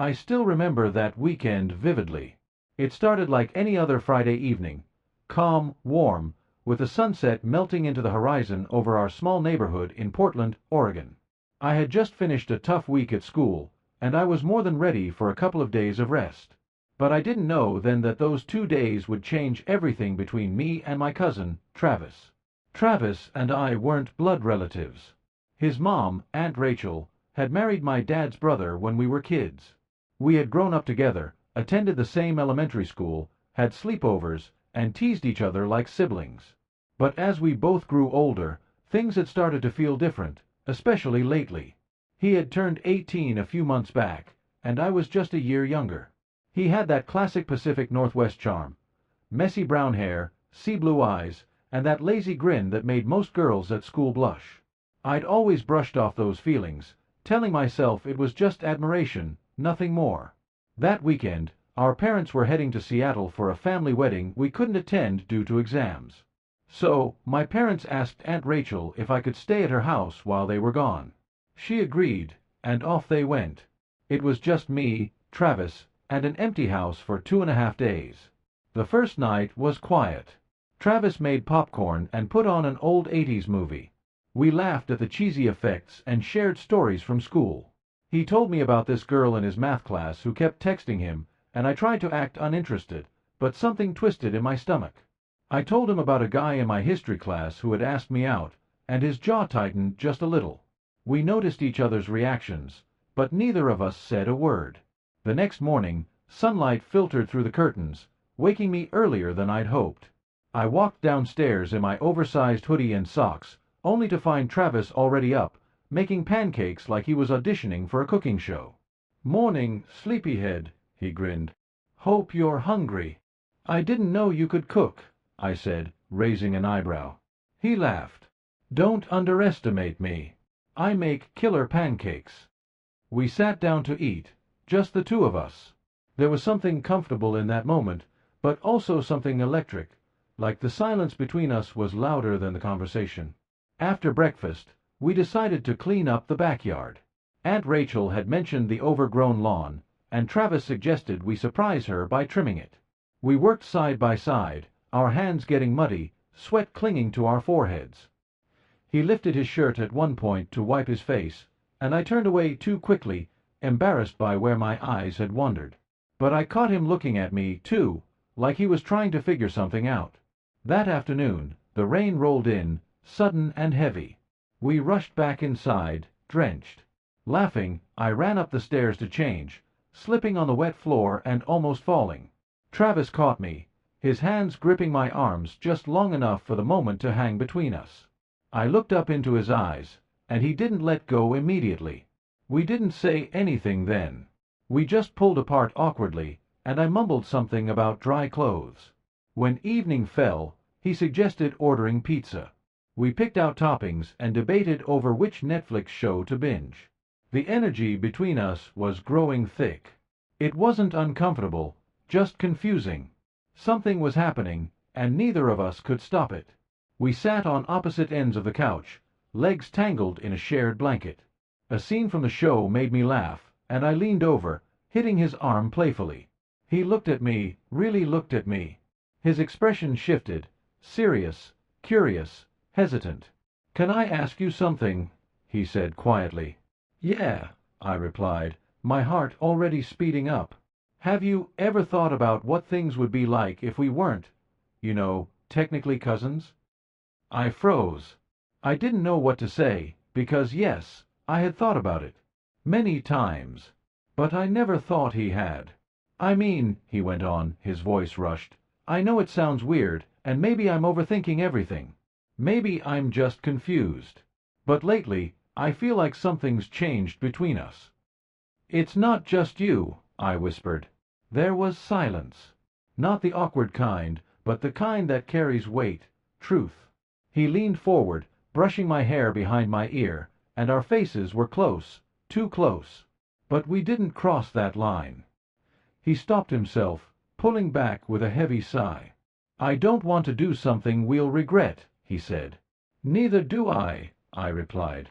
I still remember that weekend vividly. It started like any other Friday evening, calm, warm, with the sunset melting into the horizon over our small neighborhood in Portland, Oregon. I had just finished a tough week at school, and I was more than ready for a couple of days of rest. But I didn't know then that those 2 days would change everything between me and my cousin, Travis. Travis and I weren't blood relatives. His mom, Aunt Rachel, had married my dad's brother when we were kids. We had grown up together, attended the same elementary school, had sleepovers, and teased each other like siblings. But as we both grew older, things had started to feel different, especially lately. He had turned 18 a few months back, and I was just a year younger. He had that classic Pacific Northwest charm. Messy brown hair, sea blue eyes, and that lazy grin that made most girls at school blush. I'd always brushed off those feelings, telling myself it was just admiration, nothing more. That weekend, our parents were heading to Seattle for a family wedding we couldn't attend due to exams. So, my parents asked Aunt Rachel if I could stay at her house while they were gone. She agreed, and off they went. It was just me, Travis, and an empty house for 2.5 days. The first night was quiet. Travis made popcorn and put on an old 80s movie. We laughed at the cheesy effects and shared stories from school. He told me about this girl in his math class who kept texting him, and I tried to act uninterested, but something twisted in my stomach. I told him about a guy in my history class who had asked me out, and his jaw tightened just a little. We noticed each other's reactions, but neither of us said a word. The next morning, sunlight filtered through the curtains, waking me earlier than I'd hoped. I walked downstairs in my oversized hoodie and socks, only to find Travis already up, making pancakes like he was auditioning for a cooking show. "Morning, sleepyhead," he grinned. "Hope you're hungry." "I didn't know you could cook," I said, raising an eyebrow. He laughed. "Don't underestimate me. I make killer pancakes." We sat down to eat, just the two of us. There was something comfortable in that moment, but also something electric, like the silence between us was louder than the conversation. After breakfast, we decided to clean up the backyard. Aunt Rachel had mentioned the overgrown lawn, and Travis suggested we surprise her by trimming it. We worked side by side, our hands getting muddy, sweat clinging to our foreheads. He lifted his shirt at one point to wipe his face, and I turned away too quickly, embarrassed by where my eyes had wandered. But I caught him looking at me, too, like he was trying to figure something out. That afternoon, the rain rolled in, sudden and heavy. We rushed back inside, drenched. Laughing, I ran up the stairs to change, slipping on the wet floor and almost falling. Travis caught me, his hands gripping my arms just long enough for the moment to hang between us. I looked up into his eyes, and he didn't let go immediately. We didn't say anything then. We just pulled apart awkwardly, and I mumbled something about dry clothes. When evening fell, he suggested ordering pizza. We picked out toppings and debated over which Netflix show to binge. The energy between us was growing thick. It wasn't uncomfortable, just confusing. Something was happening, and neither of us could stop it. We sat on opposite ends of the couch, legs tangled in a shared blanket. A scene from the show made me laugh, and I leaned over, hitting his arm playfully. He looked at me, really looked at me. His expression shifted, serious, curious, hesitant. "Can I ask you something?" he said quietly. "Yeah," I replied, my heart already speeding up. "Have you ever thought about what things would be like if we weren't, technically cousins?" I froze. I didn't know what to say, because yes, I had thought about it. Many times. But I never thought he had. "I mean," he went on, his voice rushed, "I know it sounds weird, and maybe I'm overthinking everything. Maybe I'm just confused. But lately, I feel like something's changed between us." "It's not just you," I whispered. There was silence. Not the awkward kind, but the kind that carries weight, truth. He leaned forward, brushing my hair behind my ear, and our faces were close, too close. But we didn't cross that line. He stopped himself, pulling back with a heavy sigh. "I don't want to do something we'll regret," he said. "Neither do I," I replied.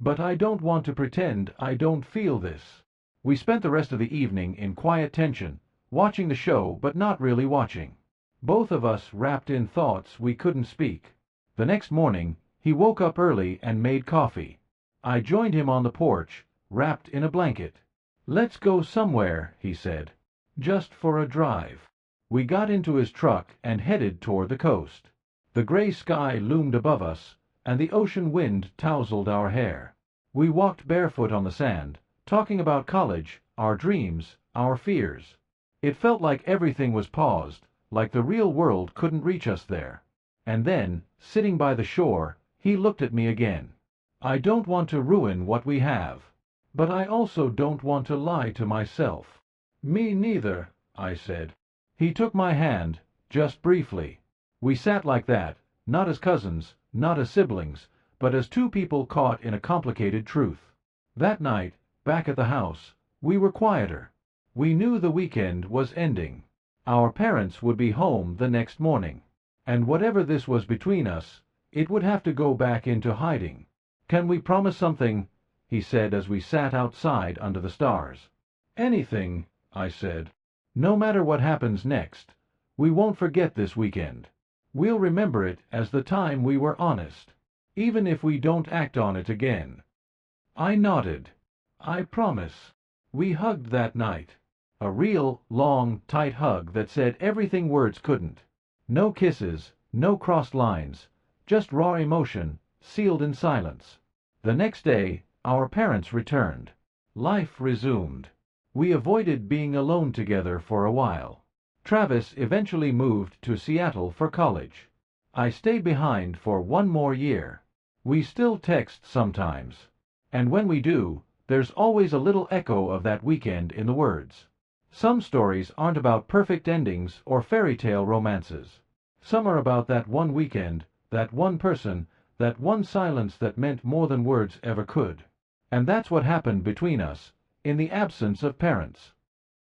"But I don't want to pretend I don't feel this." We spent the rest of the evening in quiet tension, watching the show but not really watching. Both of us wrapped in thoughts we couldn't speak. The next morning, he woke up early and made coffee. I joined him on the porch, wrapped in a blanket. "Let's go somewhere," he said. "Just for a drive." We got into his truck and headed toward the coast. The gray sky loomed above us, and the ocean wind tousled our hair. We walked barefoot on the sand, talking about college, our dreams, our fears. It felt like everything was paused, like the real world couldn't reach us there. And then, sitting by the shore, he looked at me again. "I don't want to ruin what we have. But I also don't want to lie to myself." "Me neither," I said. He took my hand, just briefly. We sat like that, not as cousins, not as siblings, but as two people caught in a complicated truth. That night, back at the house, we were quieter. We knew the weekend was ending. Our parents would be home the next morning. And whatever this was between us, it would have to go back into hiding. "Can we promise something?" he said as we sat outside under the stars. "Anything," I said. "No matter what happens next, we won't forget this weekend. We'll remember it as the time we were honest, even if we don't act on it again." I nodded. "I promise." We hugged that night. A real, long, tight hug that said everything words couldn't. No kisses, no crossed lines, just raw emotion, sealed in silence. The next day, our parents returned. Life resumed. We avoided being alone together for a while. Travis eventually moved to Seattle for college. I stayed behind for one more year. We still text sometimes. And when we do, there's always a little echo of that weekend in the words. Some stories aren't about perfect endings or fairy tale romances. Some are about that one weekend, that one person, that one silence that meant more than words ever could. And that's what happened between us, in the absence of parents.